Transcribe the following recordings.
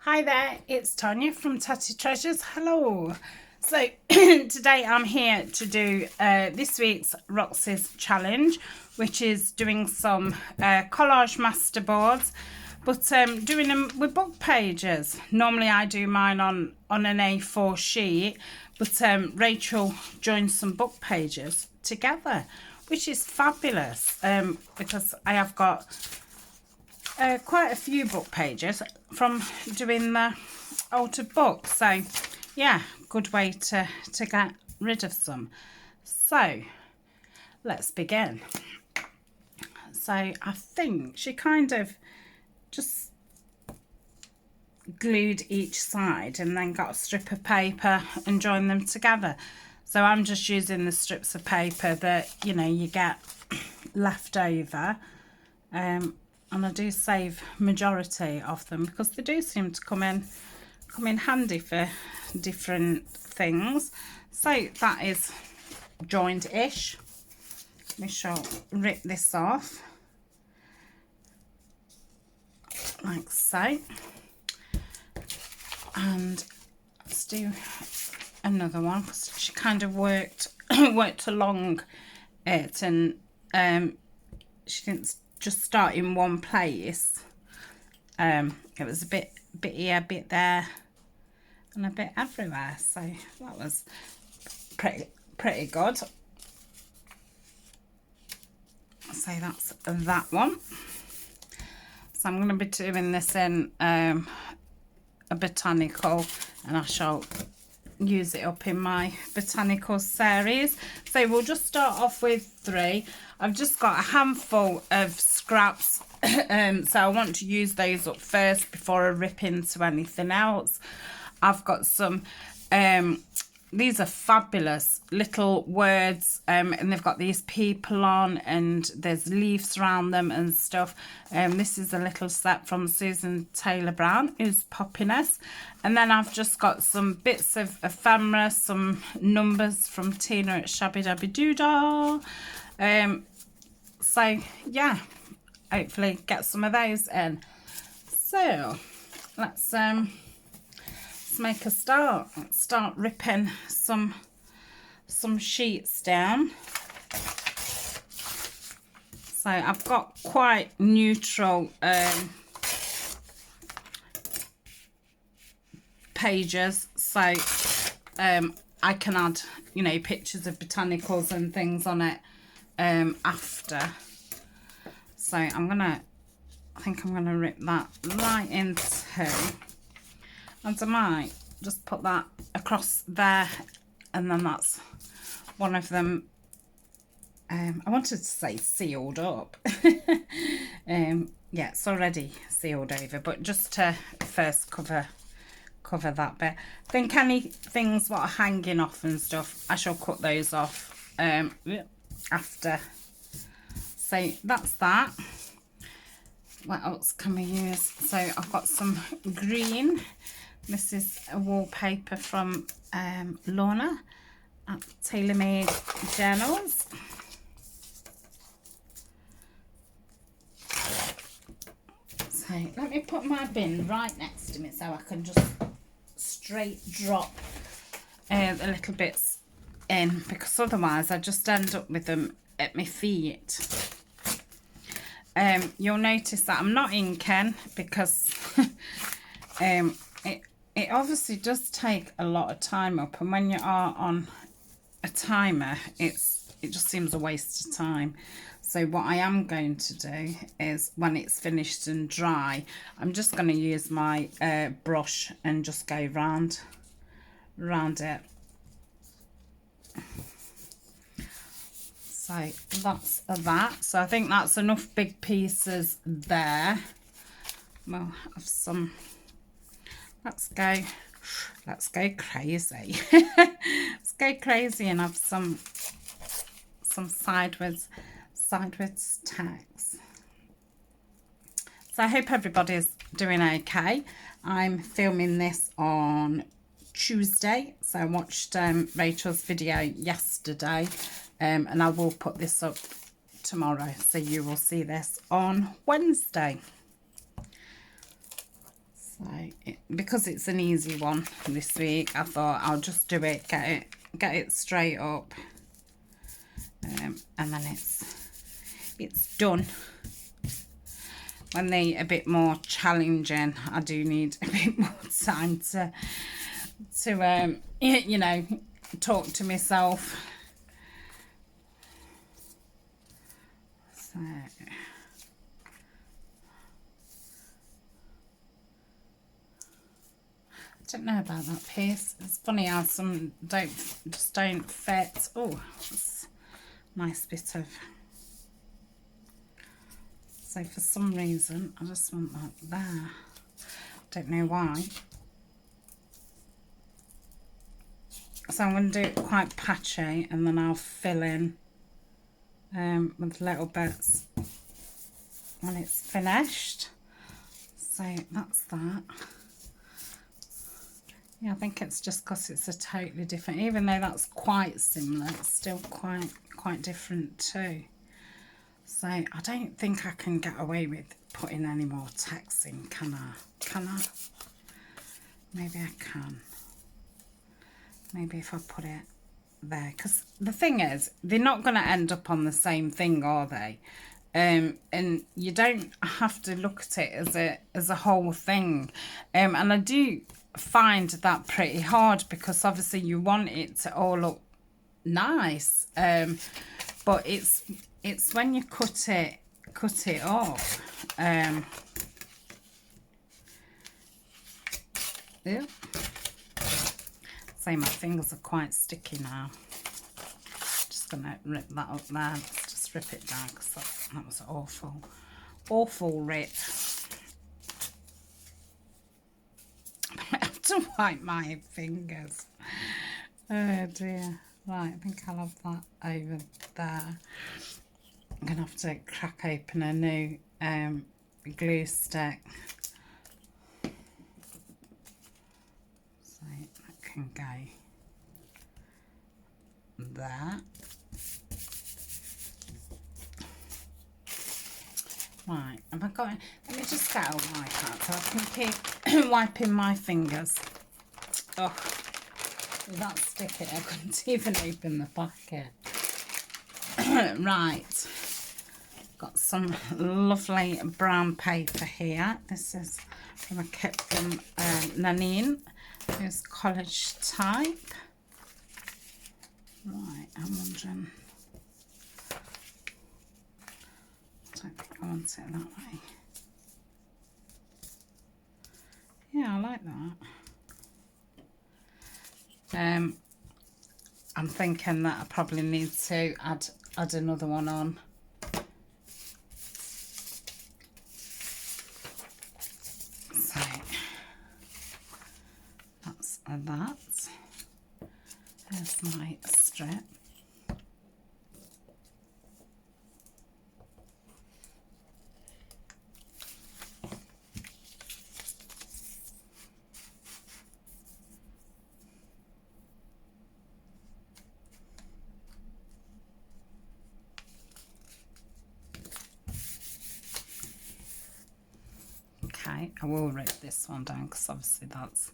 Hi there, it's Tania from Tatty Treasures. Hello. So today I'm here to do this week's Roxy's challenge, which is doing some collage masterboards, but doing them with book pages. Normally I do mine on an A4 sheet, but Rachel joined some book pages together, which is fabulous because I have got quite a few book pages from doing the altered books. So yeah, good way to get rid of some. So let's begin. So I think she kind of just glued each side and then got a strip of paper and joined them together. So I'm just using the strips of paper that you get left over, and I do save majority of them because they do seem to come in handy for different things. So that is joined-ish. We shall rip this off like so, and let's do another one because she kind of worked along it, and she didn't just start in one place. It was a bit here, a bit there, and a bit everywhere, so that was pretty good. So that's that one. So I'm going to be doing this in a botanical, and I shall use it up in my botanical series. So we'll just start off with 3. I've just got a handful of scraps, so I want to use those up first before I rip into anything else. I've got some these are fabulous little words, and they've got these people on, and there's leaves around them and stuff. This is a little set from Susan Taylor Brown, who's Poppiness. And then I've just got some bits of ephemera, some numbers from Tina at Shabby Dabby Doodah. So yeah, hopefully get some of those in. So let's make a start. Let's start ripping some sheets down. So I've got quite neutral pages, so I can add pictures of botanicals and things on it after. So I think I'm gonna rip that right into, and I might just put that across there, and then that's one of them. I wanted to say sealed up. Yeah, it's already sealed over, but just to first cover that bit. I think any things what are hanging off and stuff, I shall cut those off after. So that's that. What else can we use? So I've got some green. This is a wallpaper from Lorna at Tailor Made Journals. So let me put my bin right next to me so I can just straight drop the little bits in, because otherwise I just end up with them at my feet. You'll notice that I'm not inking because it obviously does take a lot of time up, and when you are on a timer it just seems a waste of time. So what I am going to do is, when it's finished and dry, I'm just going to use my brush and just go round it. So that's that. So I think that's enough big pieces there. We'll have some. Let's go crazy. Let's go crazy and have some sideways tacks. So I hope everybody's doing okay. I'm filming this on Tuesday, so I watched Rachel's video yesterday, and I will put this up tomorrow, so you will see this on Wednesday. So because it's an easy one this week, I thought I'll just do it, get it straight up, and then it's done. When they're a bit more challenging, I do need a bit more time to you know, talk to myself. So I don't know about that piece. It's funny how some just don't fit. Oh, that's a nice bit of. So for some reason, I just want that there. Don't know why. So I'm going to do it quite patchy, and then I'll fill in with little bits when it's finished. So that's that. Yeah, I think it's just because it's a totally different, even though that's quite similar, it's still quite different too. So I don't think I can get away with putting any more text in, can I? Can I? Maybe I can. Maybe if I put it there, because the thing is, they're not going to end up on the same thing, are they? And you don't have to look at it as a whole thing. And I do find that pretty hard, because obviously you want it to all look nice, but it's when you cut it up, yeah. So my fingers are quite sticky now. Just gonna rip that up there. Let's just rip it down, because that was awful rip. I have to wipe my fingers. Oh dear. Right, I think I'll have that over there. I'm gonna have to crack open a new glue stick. So that can go there. Right, have I got it? Let me just get a wipe out so I can keep wiping my fingers. Oh, that's sticky. I couldn't even open the packet. Right, got some lovely brown paper here. This is from a kit from Nottingham. It's collage type. Right, I'm wondering. I don't think I want it that way. Yeah, I like that. I'm thinking that I probably need to add another one on. So that's that. There's my strip. Okay, I will rip this one down, because obviously that's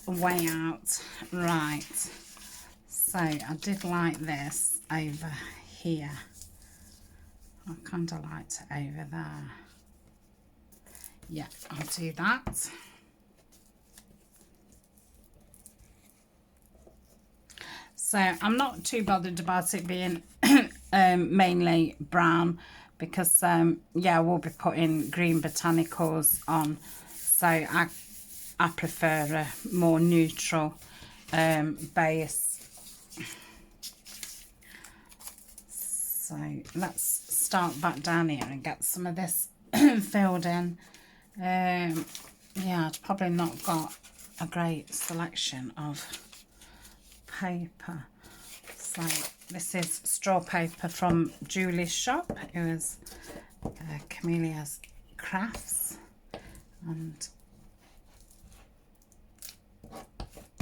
way out. Right, so I did like this over here. I kind of liked it over there. Yeah, I'll do that. So I'm not too bothered about it being mainly brown, because yeah, we'll be putting green botanicals on, so I prefer a more neutral base. So let's start back down here and get some of this filled in. Yeah, I've probably not got a great selection of paper. So this is straw paper from Julie's shop. It was Camellia's Crafts, and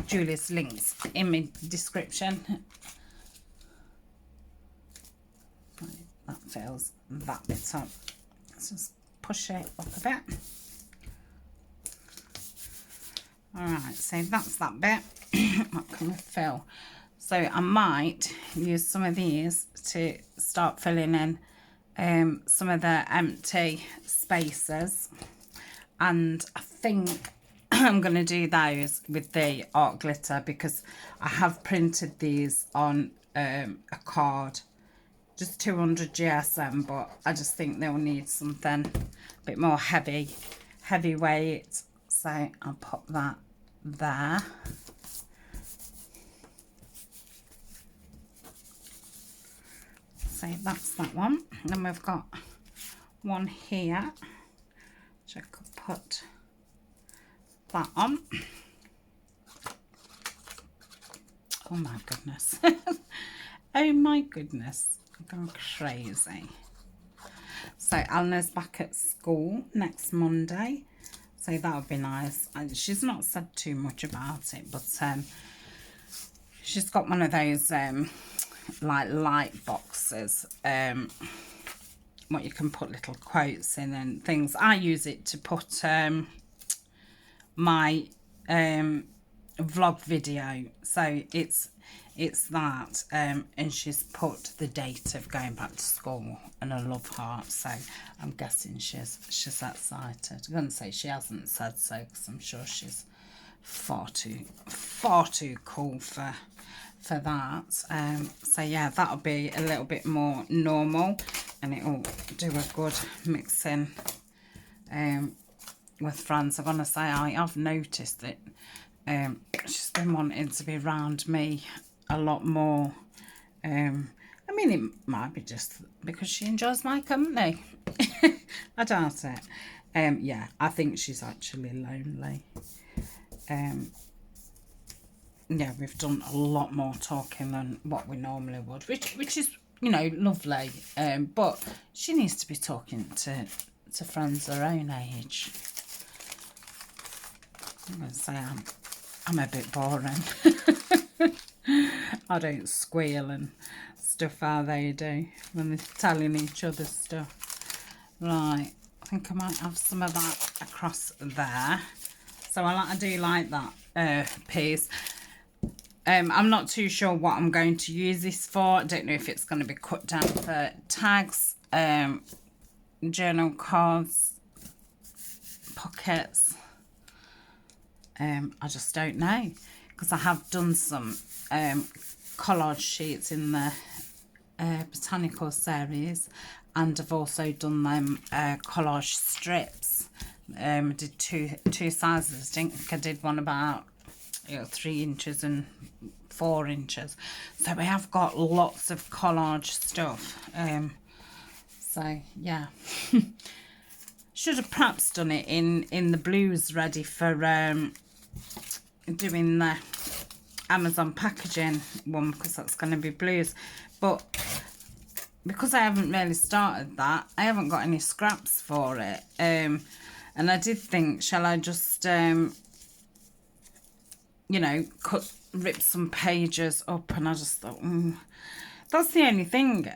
Julie's links in my description. Right, that fills that bit up. Let's just push it up a bit. Alright, so that's that bit. What can we fill? So I might use some of these to start filling in some of the empty spaces. And I think I'm going to do those with the art glitter because I have printed these on a card. Just 200 GSM, but I just think they'll need something a bit more heavyweight. So I'll pop that there. So that's that one. Then we've got one here, which I could put that on. Oh my goodness. Oh my goodness. I'm going crazy. So Eleanor's back at school next Monday. So that would be nice. She's not said too much about it, but she's got one of those like light boxes, what you can put little quotes in and things. I use it to put my vlog video, so it's that, and she's put the date of going back to school and a love heart, so I'm guessing she's excited. I'm gonna say she hasn't said so because I'm sure she's far too cool for that. So yeah, that'll be a little bit more normal, and it'll do a good mixing with friends. I'm gonna say I have noticed that she's been wanting to be around me a lot more. I mean, it might be just because she enjoys my company. I doubt it. Yeah, I think she's actually lonely. Yeah, we've done a lot more talking than what we normally would, which is, you know, lovely. But she needs to be talking to friends her own age. I'm going to say I'm a bit boring. I don't squeal and stuff how they do when they're telling each other stuff. Right, I think I might have some of that across there. So I do like that piece. I'm not too sure what I'm going to use this for. I don't know if it's going to be cut down for tags, journal cards, pockets. I just don't know, because I have done some collage sheets in the botanical series, and I've also done them collage strips. I did two sizes. I think I did one about 3 inches and 4 inches. So we have got lots of collage stuff. So yeah. Should have perhaps done it in the blues ready for doing the Amazon packaging one, because that's going to be blues. But because I haven't really started that, I haven't got any scraps for it. And I did think, shall I just you know, rip some pages up, and I just thought, that's the only thing.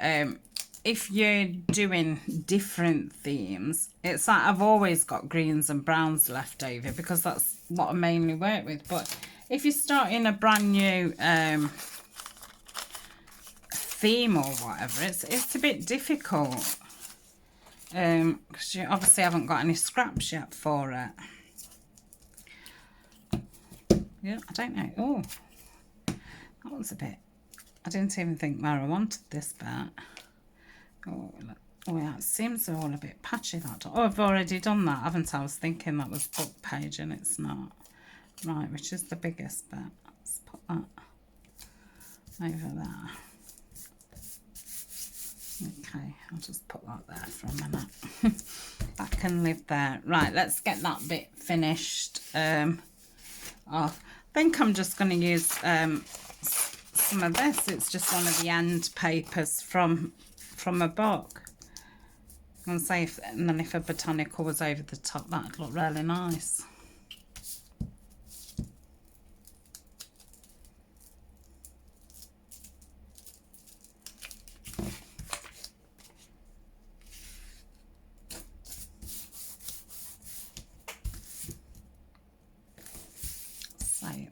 If you're doing different themes, it's like I've always got greens and browns left over because that's what I mainly work with. But if you're starting a brand new theme or whatever, it's a bit difficult, because you obviously haven't got any scraps yet for it. Yeah, I don't know. Oh, that one's a bit, I didn't even think where I wanted this bit. Oh, look. Oh yeah, it seems they're all a bit patchy, that. Oh, I've already done that, haven't I? I was thinking that was book page and it's not. Right, which is the biggest bit? Let's put that over there. Okay, I'll just put that there for a minute. That can live there. Right, let's get that bit finished off. I think I'm just going to use some of this. It's just one of the end papers from a book. I'm going to say, and then if a botanical was over the top, that'd look really nice.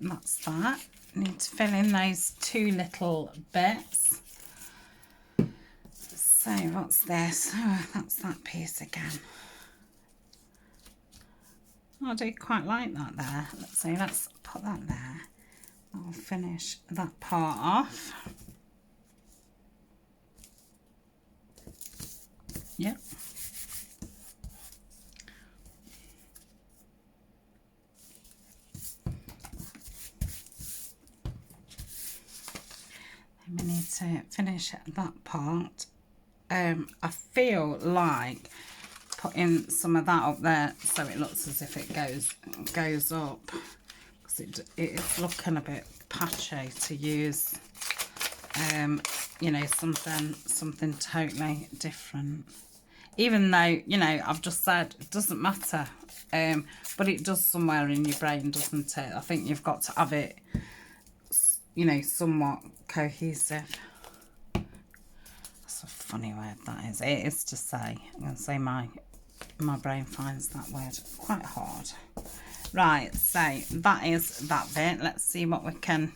that's that. Need to fill in those two little bits. So what's this? Oh, that's that piece again. I do quite like that there. Let's see, let's put that there. I'll finish that part off. Yep. We need to finish that part. I feel like putting some of that up there so it looks as if it goes up, because it is looking a bit patchy to use. You know, something totally different. Even though, you know, I've just said it doesn't matter, but it does somewhere in your brain, doesn't it? I think you've got to have it, you know, somewhat cohesive. That's a funny word that is. It is to say. I'm going to say my brain finds that word quite hard. Right, so that is that bit. Let's see what we can...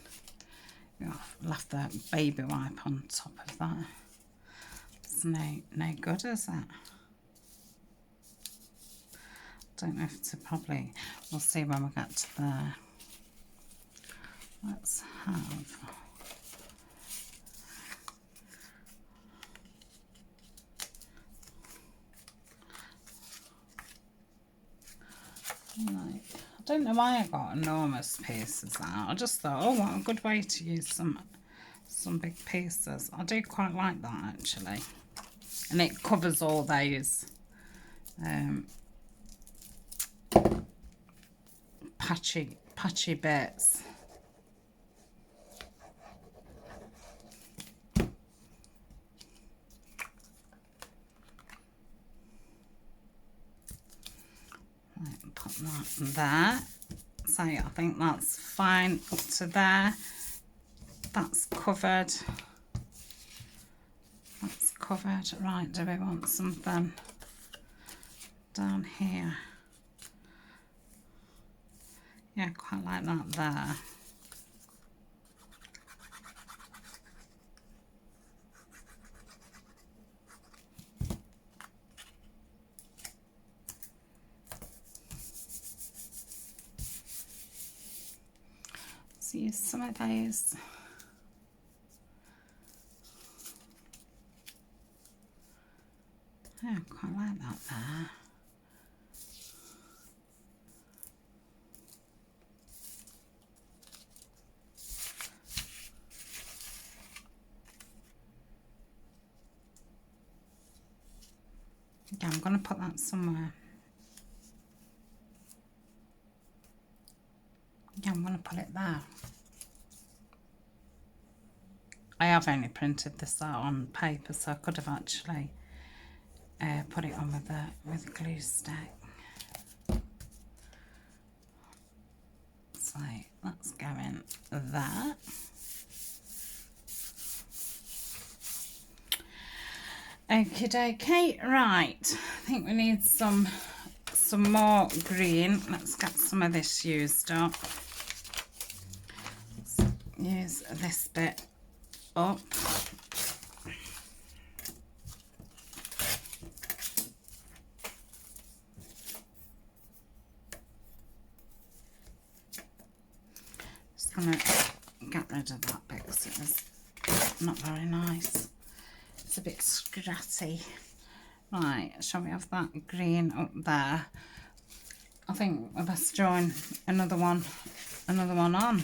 Oh, I've left the baby wipe on top of that. It's no good, is it? Don't know if to probably... We'll see when we get to there. Let's have... Like, I don't know why I got enormous pieces out. I just thought, oh, what a good way to use some big pieces. I do quite like that actually, and it covers all those patchy bits. Put that there. So I think that's fine up to there. That's covered. That's covered. Right, do we want something down here? Yeah, quite like that there. Use some of those. Yeah, quite like that there. Yeah, I'm going to put that somewhere. Yeah, I'm going to put it there. I have only printed this out on paper, so I could have actually put it on with a glue stick. So that's going there. Okie dokie, right. I think we need some more green. Let's get some of this used up. Let's use this bit up. Just gonna get rid of that bit because it was not very nice. It's a bit scratty. Right, shall we have that green up there? I think we best join another one on.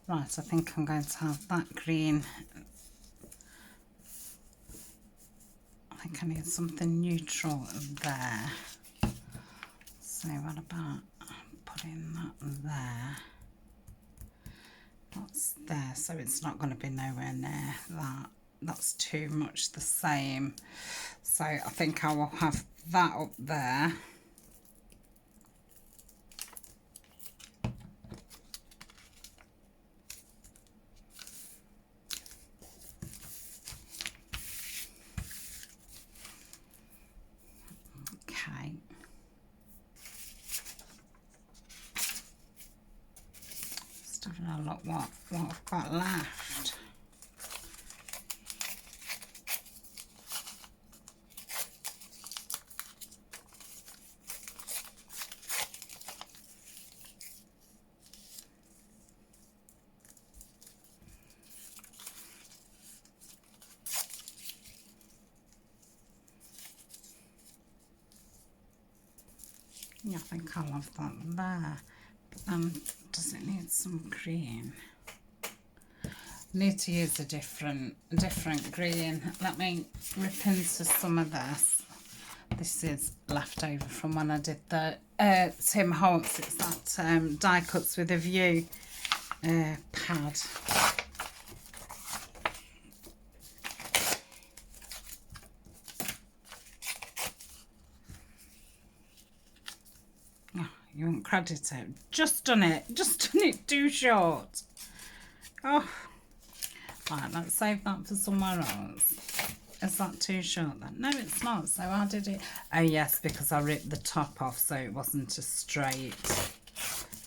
Right, I think I'm going to have that green. I think I need something neutral there. So what about putting that there? Not that's there, so it's not going to be nowhere near that. That's too much the same. So I think I will have that up there. Okay. Just having a look what I've got left. Yeah, I think I'll have that there. But then, does it need some green? I need to use a different green. Let me rip into some of this. This is left over from when I did the Tim Holtz. It's that die cuts with a view pad. You won't credit it. Just done it too short. Oh, right, let's save that for somewhere else. Is that too short then? No, it's not. So I did it. Oh yes, because I ripped the top off, so it wasn't a straight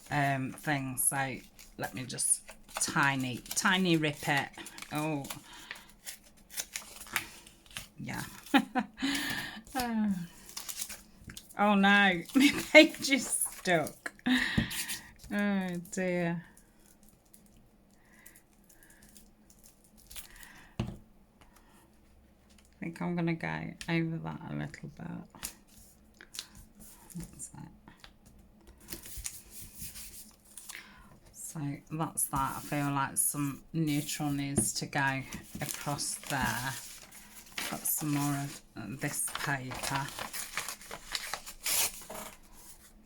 thing. So let me just tiny rip it. Oh, yeah. Oh no, my page is stuck. Oh dear. I think I'm going to go over that a little bit. That's it. So that's that. I feel like some neutral needs to go across there. Got some more of this paper.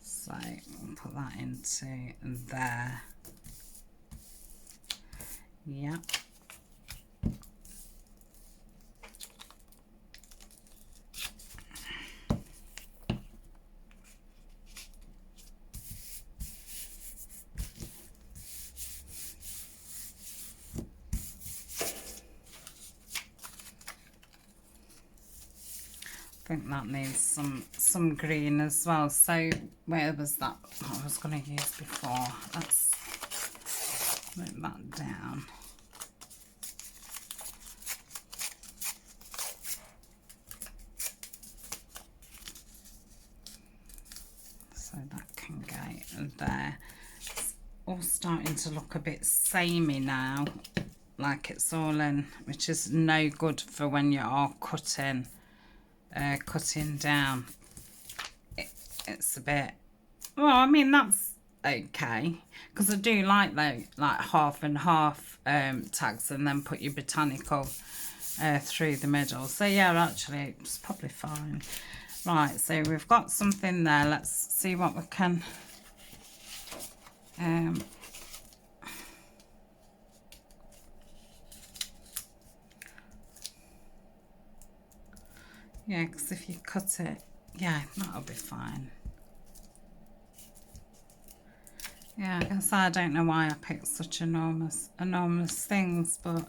So I'll put that into there. Yep. I think that needs some green as well. So where was that I was going to use before? Let's move that down. So that can go there. It's all starting to look a bit samey now, like it's all in, which is no good for when you are cutting down. It's a bit, well, I mean, that's okay, because I do like like half and half tags, and then put your botanical through the middle. So yeah, actually it's probably fine. Right, so we've got something there. Let's see what we can yeah, because if you cut it, yeah, that'll be fine. Yeah, I guess I don't know why I picked such enormous things, but...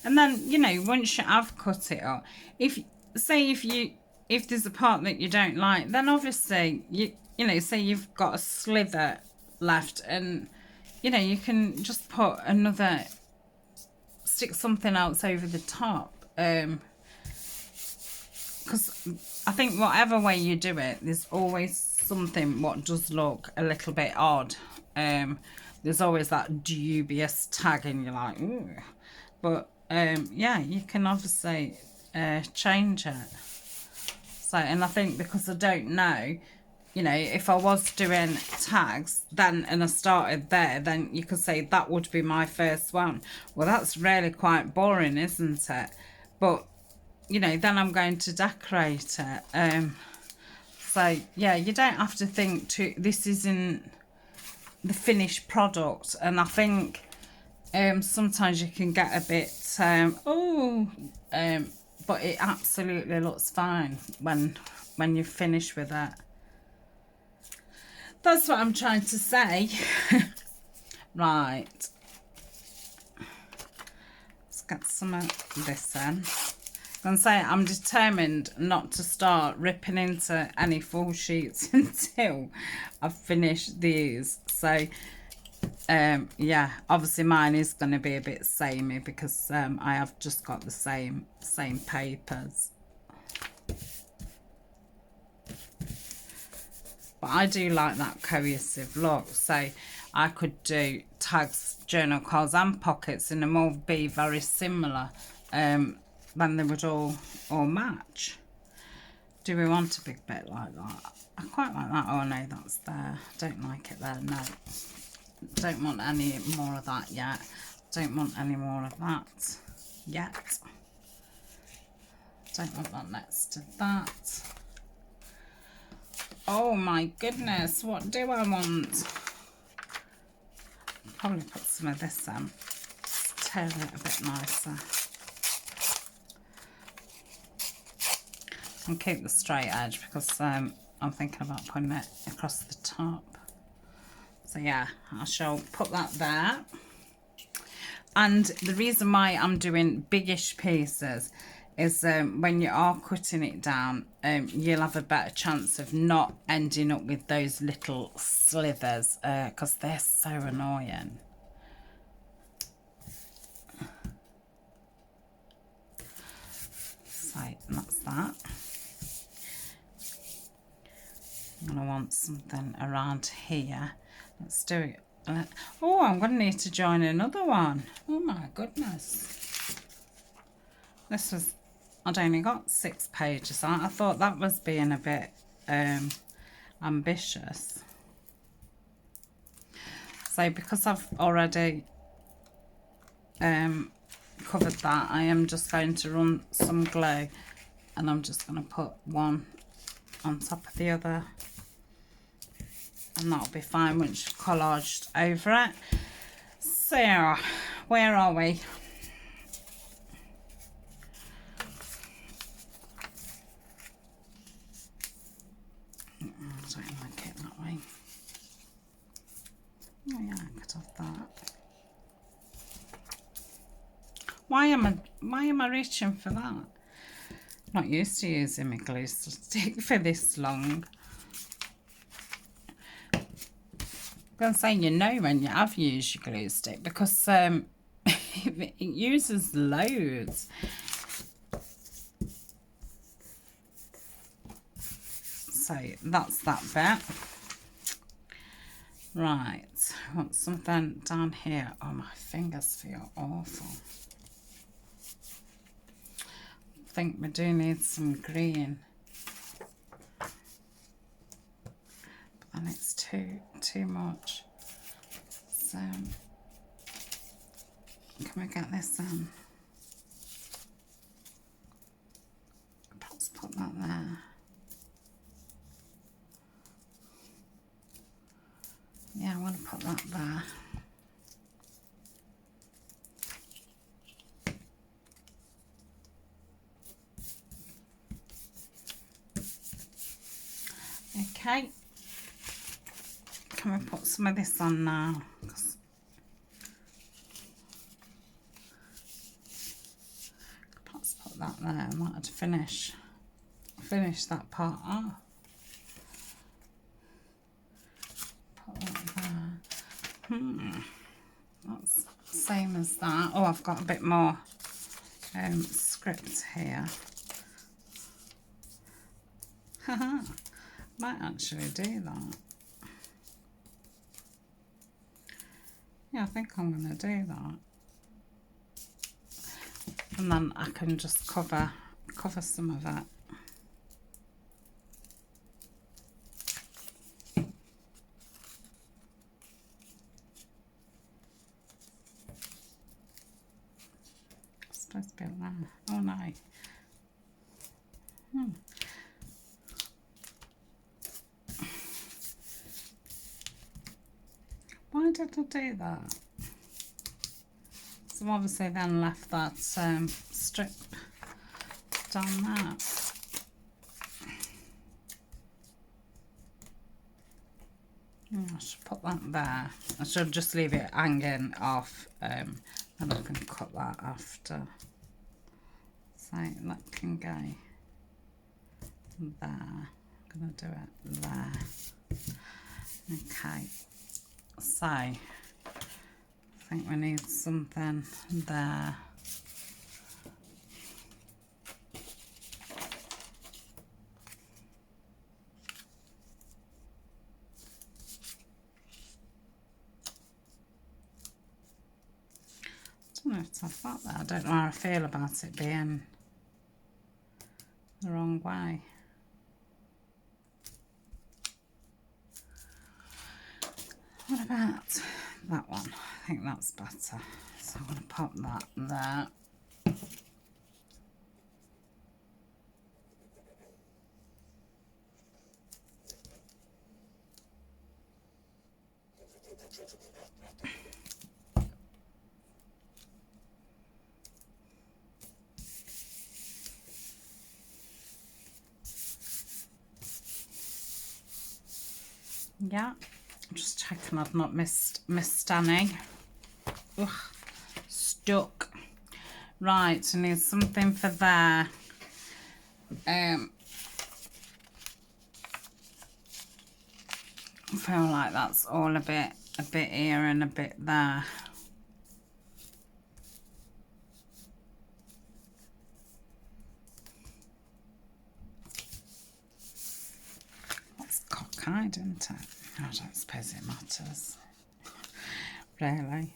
And then, you know, once you have cut it up, if there's a part that you don't like, then obviously, you know, say you've got a slither left, and, you know, you can just put stick something else over the top. Because I think whatever way you do it, there's always something what does look a little bit odd. There's always that dubious tag, and you're like, ooh. But yeah, you can obviously change it. So, and I think because I don't know, you know, if I was doing tags then and I started there, then you could say that would be my first one. Well, that's really quite boring, isn't it? But you know, then I'm going to decorate it. So yeah, you don't have to think this isn't the finished product, and I think sometimes you can get a bit but it absolutely looks fine when you're finished with it. That's what I'm trying to say. Right, let's get some of this in. I'm going to say I'm determined not to start ripping into any full sheets until I've finished these. So yeah, obviously mine is going to be a bit samey because I have just got the same papers. But I do like that cohesive look, so I could do tags, journal cards and pockets, and them all be very similar. Then they would all match. Do we want a big bit like that? I quite like that. Oh no, that's there. Don't like it there. No, don't want any more of that yet. Don't want any more of that yet. Don't want that next to that. Oh my goodness, what do I want? Probably put some of this in. Tail it a bit nicer. And keep the straight edge because I'm thinking about putting it across the top. So yeah, I shall put that there. And the reason why I'm doing biggish pieces is when you are cutting it down, you'll have a better chance of not ending up with those little slithers because they're so annoying. So that's that. I'm going to want something around here. Let's do it. Oh, I'm going to need to join another one. Oh my goodness. This was, I'd only got 6 pages. I thought that was being a bit ambitious. So because I've already covered that, I am just going to run some glue, and I'm just going to put one on top of the other, and that'll be fine once you've collaged over it. So where are we? I don't like it that way. Oh yeah, I could have that. Why am I reaching for that? I'm not used to using my glue stick for this long. I'm going to say, you know when you have used your glue stick, because it uses loads. So that's that bit. Right, I want something down here. Oh, my fingers feel awful. I think we do need some green. But then it's too much. So, can we get this in? Perhaps put that there. Yeah, I want to put that there. Okay. Can we put some of this on now? Perhaps put that there. I might have to finish that part off. That's the same as that. Oh, I've got a bit more script here. Haha, might actually do that. Yeah, I think I'm going to do that. And then I can just cover some of it. Supposed to be like that. Oh no. Why did I do that? So obviously then left that strip down there. I should put that there. I should just leave it hanging off, and I can cut that after. So that can go there. I'm going to do it there. Okay, so I think we need something there. I don't know if to have that there. I don't know how I feel about it being the wrong way. What about that one? I think that's better. So I'm going to pop that there. Yeah, just checking I've not missed any. Ugh, stuck. Right, I need something for there. I feel like that's all a bit here and a bit there. That's cockeyed, isn't it? I don't suppose it matters. Really.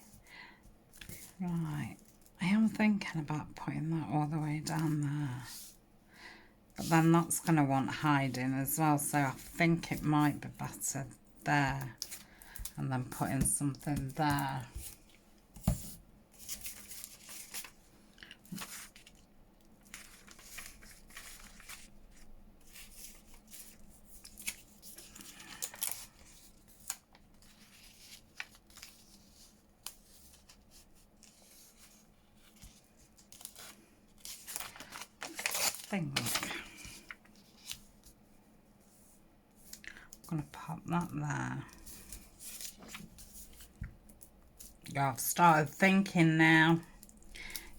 Right. I am thinking about putting that all the way down there. But then that's going to want hiding as well, so I think it might be better there. And then putting something there. I'm going to pop that there. Yeah, I've started thinking now.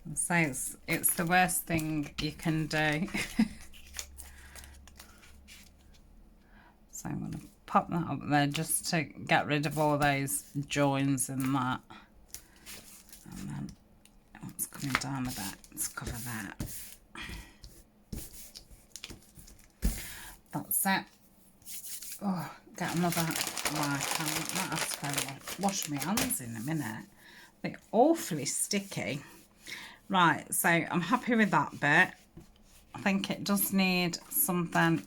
I'll say it's the worst thing you can do. So I'm going to pop that up there just to get rid of all those joins in that. And then it's coming down a bit. Let's cover that. That's it. Oh, get another wipe. I might have to go wash my hands in a minute. They're awfully sticky. Right, so I'm happy with that bit. I think it does need something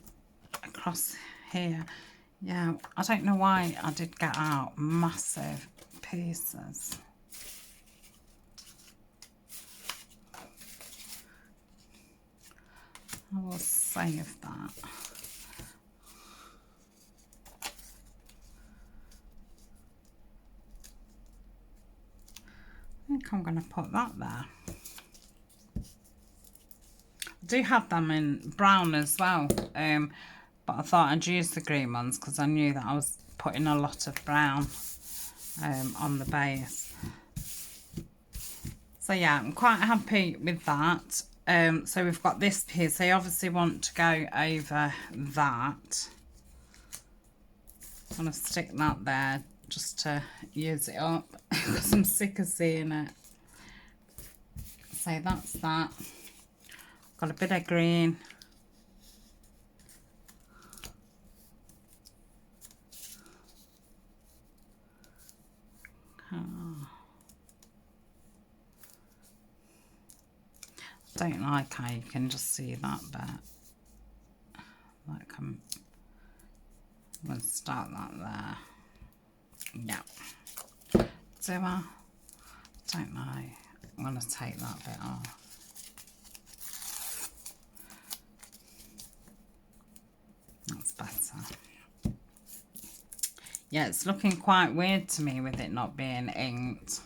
across here. Yeah, I don't know why I did get out massive pieces. I will save that. I think I'm going to put that there. I do have them in brown as well, but I thought I'd use the green ones because I knew that I was putting a lot of brown on the base. So yeah, I'm quite happy with that. So we've got this piece. I obviously want to go over that. I'm going to stick that there just to use it up because I'm sick of seeing it. So that's that. Got a bit of green. Oh. I don't like how you can just see that bit. Like I'm going to start that there. Yeah. Do I? Don't know. I'm going to take that bit off. That's better. Yeah, it's looking quite weird to me with it not being inked.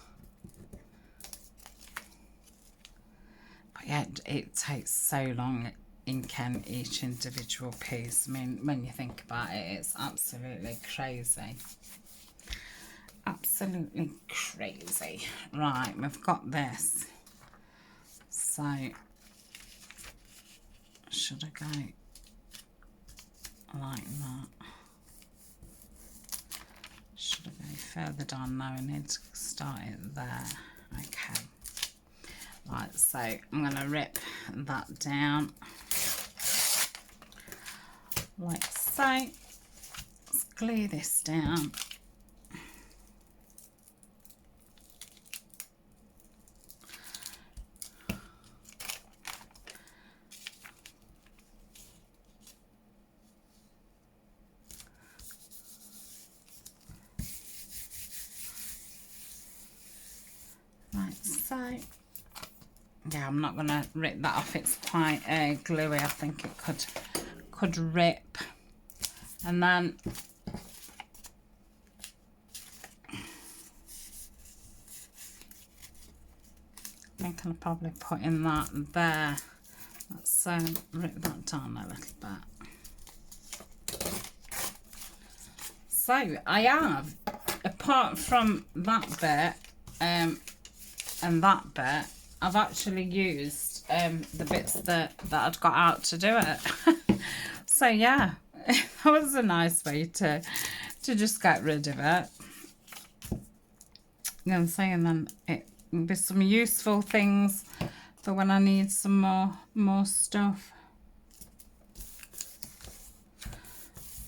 But yeah, it takes so long inking each individual piece. I mean, when you think about it, it's absolutely crazy. Absolutely crazy. Right, we've got this. So, should I go like that? Should I go further down? No, I need to start it there. Okay. Right, so I'm going to rip that down. Like so. Let's glue this down. So yeah, I'm not going to rip that off, it's quite gluey. I think it could rip. And then I think I'll probably put in that there. Let's rip that down a little bit. So I have, apart from that bit and that bit, I've actually used the bits that I'd got out to do it. So yeah, that was a nice way to just get rid of it. You know what I'm saying? Then it will be some useful things for when I need some more stuff.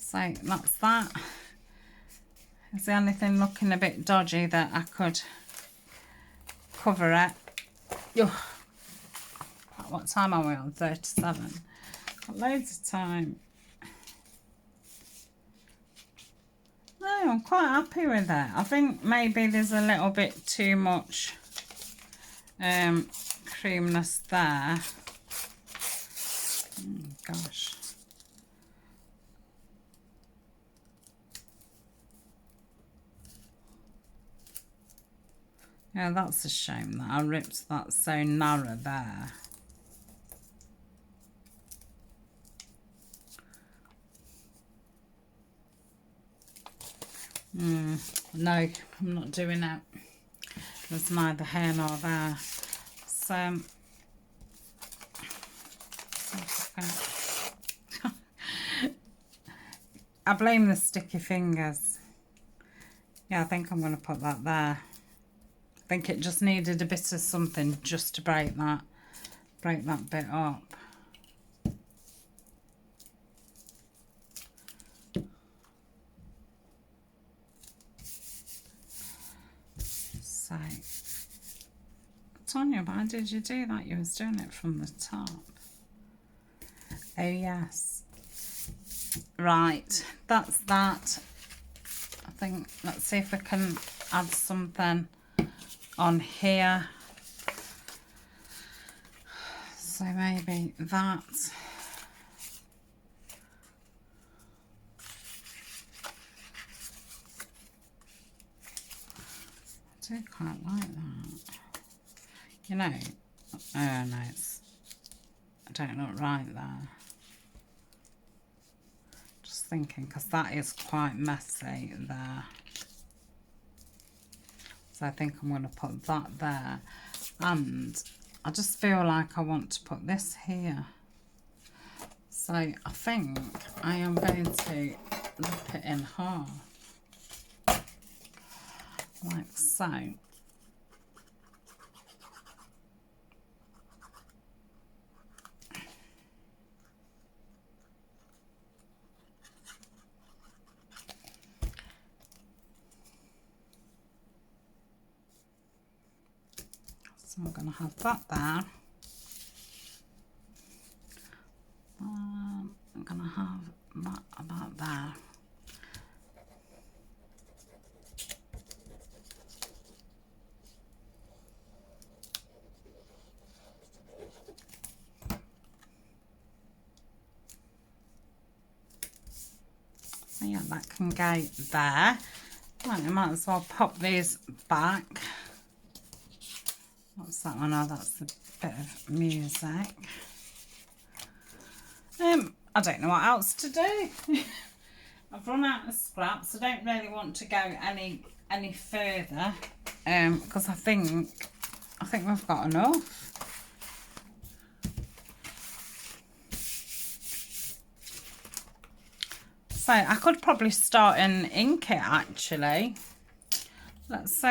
So that's that. Is there anything looking a bit dodgy that I could cover it? Ugh. What time are we on? 37. Got loads of time. No, I'm quite happy with it. I think maybe there's a little bit too much creaminess there. Gosh. Yeah, that's a shame that I ripped that so narrow there. No, I'm not doing it. There's neither here nor there. So, I blame the sticky fingers. Yeah, I think I'm going to put that there. I think it just needed a bit of something just to break that bit up. So, Tania, why did you do that? You was doing it from the top. Oh yes. Right, that's that. I think, let's see if we can add something on here. So maybe that. I do quite like that. You know, oh no, it's, I don't look right there. Just thinking, because that is quite messy there. So I think I'm going to put that there. And I just feel like I want to put this here. So I think I am going to rip it in half. Like so. So I'm going to have that there. I'm going to have that about there. So yeah, that can go there. Right, I might as well pop these back. What's that one? Oh, that's a bit of music. I don't know what else to do. I've run out of scraps. I don't really want to go any further, because I think we've got enough. So I could probably start and ink it actually. Let's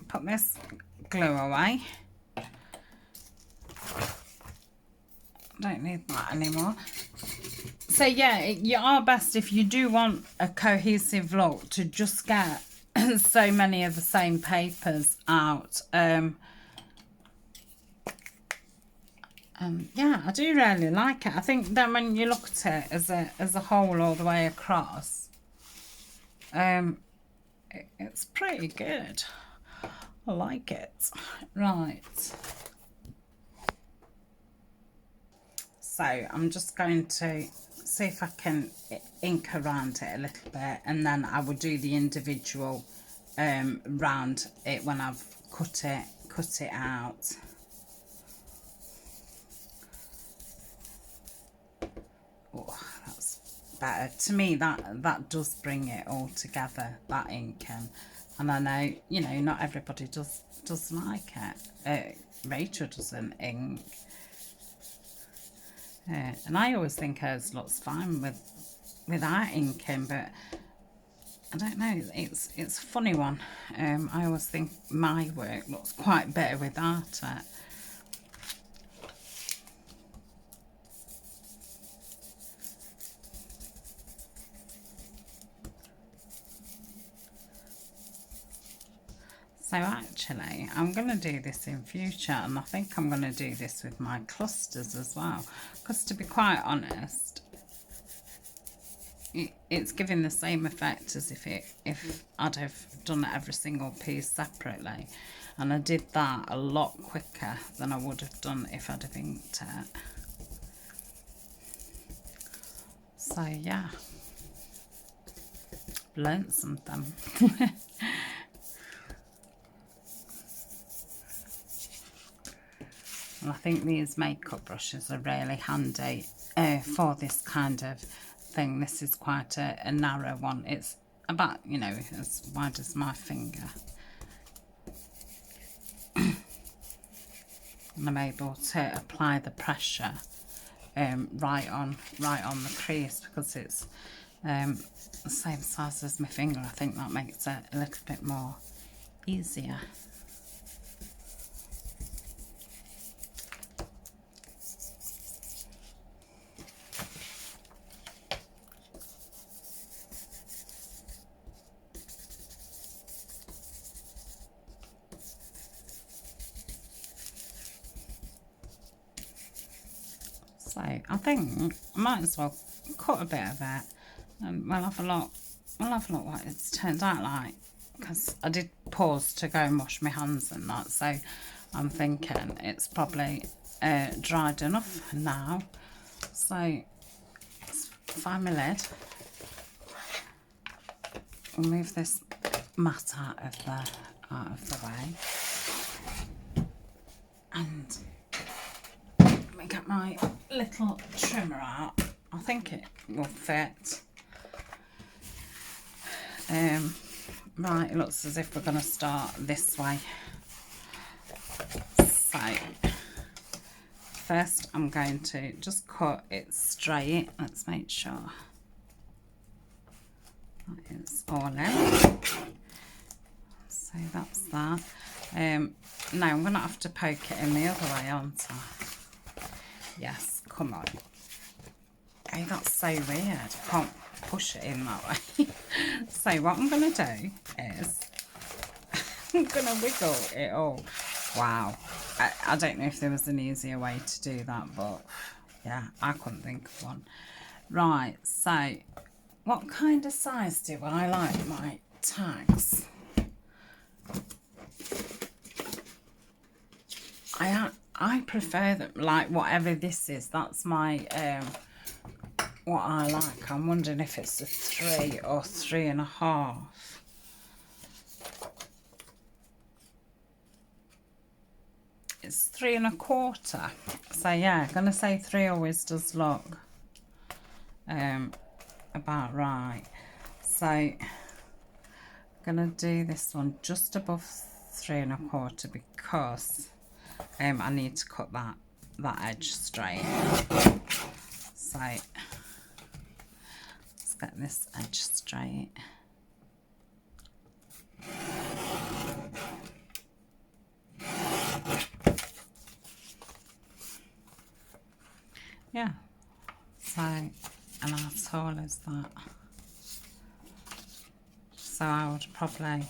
put this glue away. Don't need that anymore. So yeah, you are best if you do want a cohesive look to just get so many of the same papers out. Yeah, I do really like it. I think then when you look at it as a whole all the way across, it's pretty good. I like it. Right. So I'm just going to see if I can ink around it a little bit, and then I will do the individual round it when I've cut it out. Oh, that's better. To me, that does bring it all together, that inking. And I know, you know, not everybody does like it. Rachel doesn't ink. And I always think hers looks fine without inking, but I don't know, it's a funny one. I always think my work looks quite better without it. So actually, I'm going to do this in future, and I think I'm going to do this with my clusters as well, because to be quite honest, it's giving the same effect as if I'd have done every single piece separately, and I did that a lot quicker than I would have done if I'd have inked it. So yeah, learned something. And I think these makeup brushes are really handy for this kind of thing. This is quite a narrow one. It's about, you know, as wide as my finger. And I'm able to apply the pressure right on the crease, because it's the same size as my finger. I think that makes it a little bit more easier. So I think I might as well cut a bit of it, and we'll have a look what it's turned out like, because I did pause to go and wash my hands and that, so I'm thinking it's probably dried enough now. So let's find my lid. We'll move this mat out of the way, and get my little trimmer out. I think it will fit. Right, it looks as if we're going to start this way. So first I'm going to just cut it straight. Let's make sure that it's all in. So that's that. Now I'm going to have to poke it in the other way, aren't I? Yes, come on. Oh, that's so weird. I can't push it in that way. So what I'm going to do is I'm going to wiggle it all. Wow. I don't know if there was an easier way to do that, but yeah, I couldn't think of one. Right, so what kind of size do I like my tags? I prefer them like whatever this is. That's my what I like. I'm wondering if it's a 3 or 3.5. It's 3.25. So yeah, gonna say 3 always does look about right. So I'm gonna do this one just above 3.25 because I need to cut that edge straight. So let's get this edge straight. Yeah, so, and how tall is that? So I would probably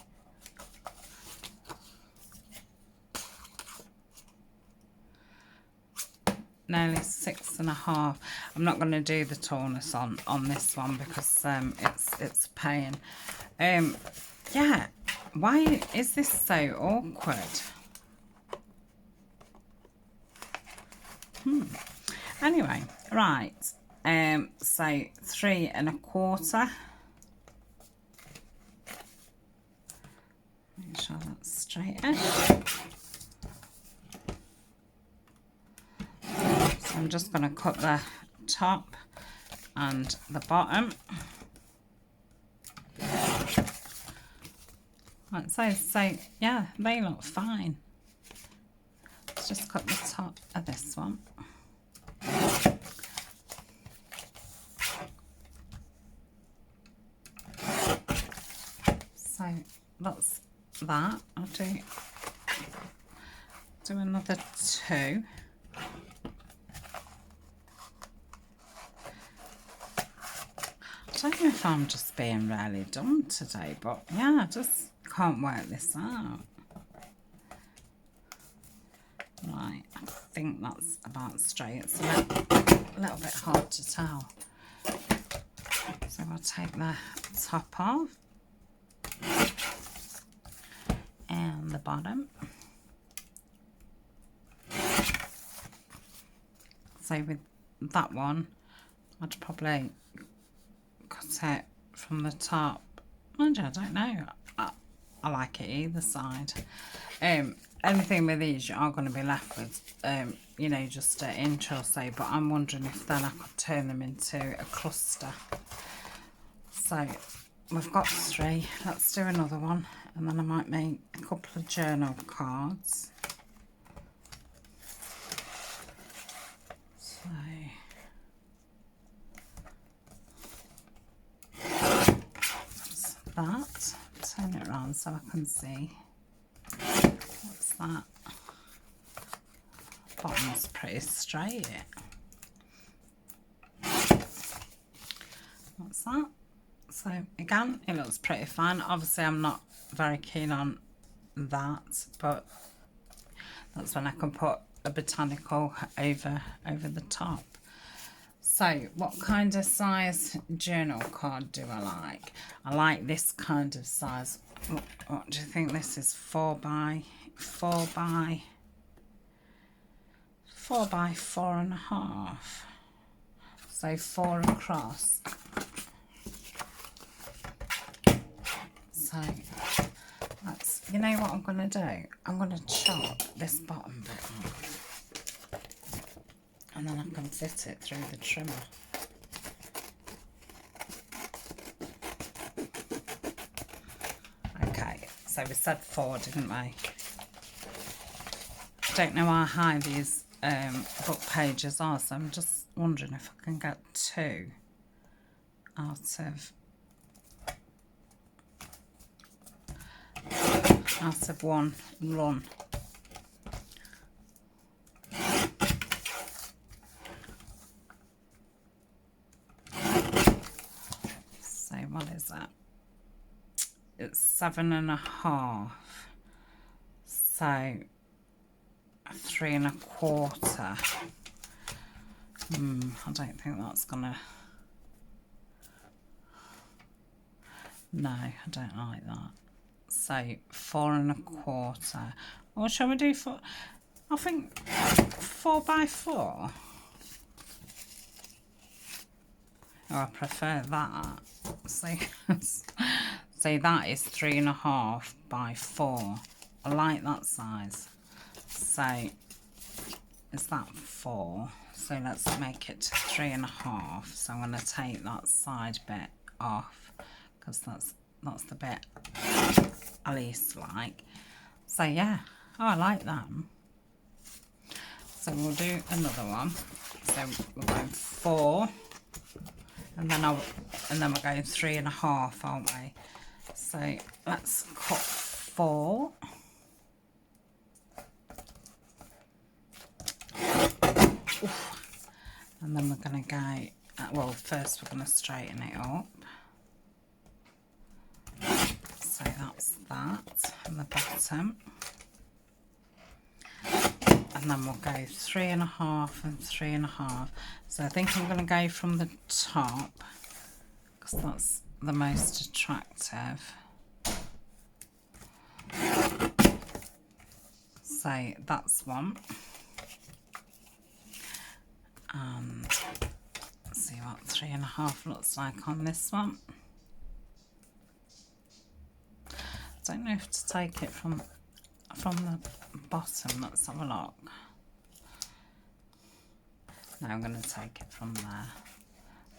nearly 6.5. I'm not going to do the tallness on this one because it's a pain. Yeah, why is this so awkward? Anyway, right. So 3.25. Make sure that's straight edge. So I'm just going to cut the top and the bottom. Like so yeah, they look fine. Let's just cut the top of this one. So that's that. I'll do another 2. I don't know if I'm just being really dumb today, but yeah, I just can't work this out. Right, I think that's about straight. It's a little bit hard to tell. So I'll take the top off and the bottom. So with that one, I'd probably cut it from the top. Mind you, I don't know. I like it either side. Anything with these, you are going to be left with, you know, just an inch or so. But I'm wondering if then I could turn them into a cluster. So we've got 3. Let's do another one, and then I might make a couple of journal cards. So that's that. Turn it around so I can see. What's that? Bottom's pretty straight. What's that? So again, it looks pretty fine. Obviously I'm not very keen on that, but that's when I can put a botanical over the top. So what kind of size journal card do I like? I like this kind of size. What do you think this is? 4 by 4.5. So 4 across. So that's, you know what I'm going to do? I'm going to chop this bottom bit off. And then I can fit it through the trimmer. Okay, so we said 4, didn't we? I don't know how high these book pages are, so I'm just wondering if I can get 2 out of one run. So what is that? It's 7.5. So 3.25. I don't think that's gonna. No, I don't like that. So 4.25. Or shall we do 4? I think 4 by 4. Oh, I prefer that. See, see, that is 3.5 by 4. I like that size. So, is that 4? So let's make it 3.5. So I'm going to take that side bit off because that's the bit I least like. So yeah, oh, I like that. So we'll do another one. So we're going 4, and then we're going 3.5, aren't we? So let's cut 4. Oof. And then we're going to go, well, first we're going to straighten it up. So that's that on the bottom. And then we'll go 3.5 and 3.5. So I think I'm going to go from the top because that's the most attractive. So that's one. And let's see what 3.5 looks like on this one. I don't know if to take it from the bottom. Let's have a look. Now I'm going to take it from there.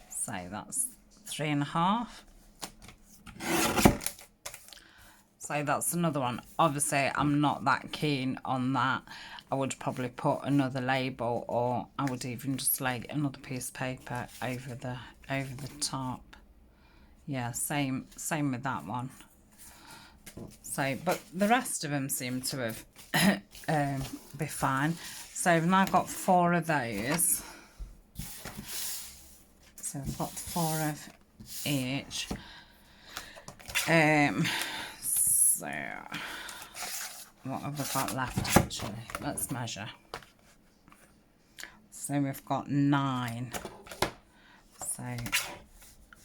So that's 3.5. So that's another one. Obviously I'm not that keen on that. I would probably put another label, or I would even just lay another piece of paper over the top. Yeah, same with that one. So, but the rest of them seem to have be fine. So I've now got 4 of those. So I've got 4 of each. So what have we got left actually? Let's measure. So we've got 9. So I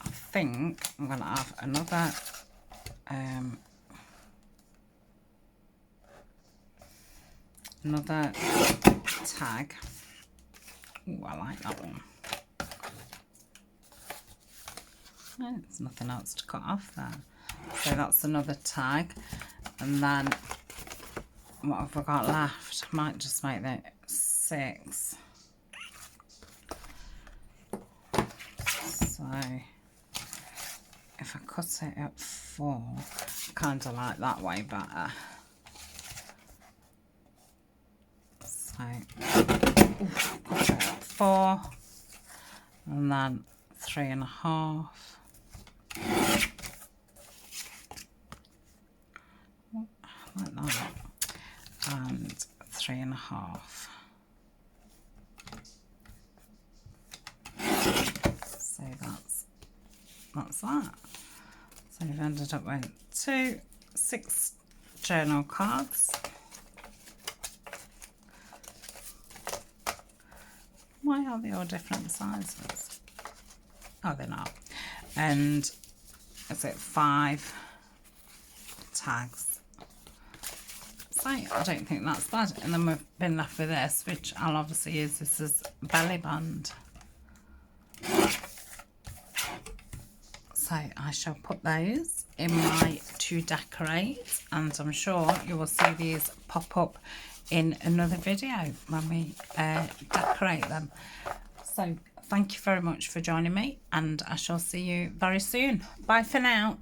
think I'm going to have another tag. Ooh, I like that one. Oh, there's nothing else to cut off there. So that's another tag. And then what have we got left? I might just make that 6. So if I cut it at 4, I kind of like that way better. So cut it at 4, and then 3.5. Like that, and 3.5. So that's that. So we've ended up with 6 journal cards. Why are they all different sizes? Oh, they're not. And is it 5 tags? So I don't think that's bad. And then we've been left with this, which I'll obviously use this as a belly band. So I shall put those in my to decorate, and I'm sure you will see these pop up in another video when we decorate them. So thank you very much for joining me, and I shall see you very soon. Bye for now.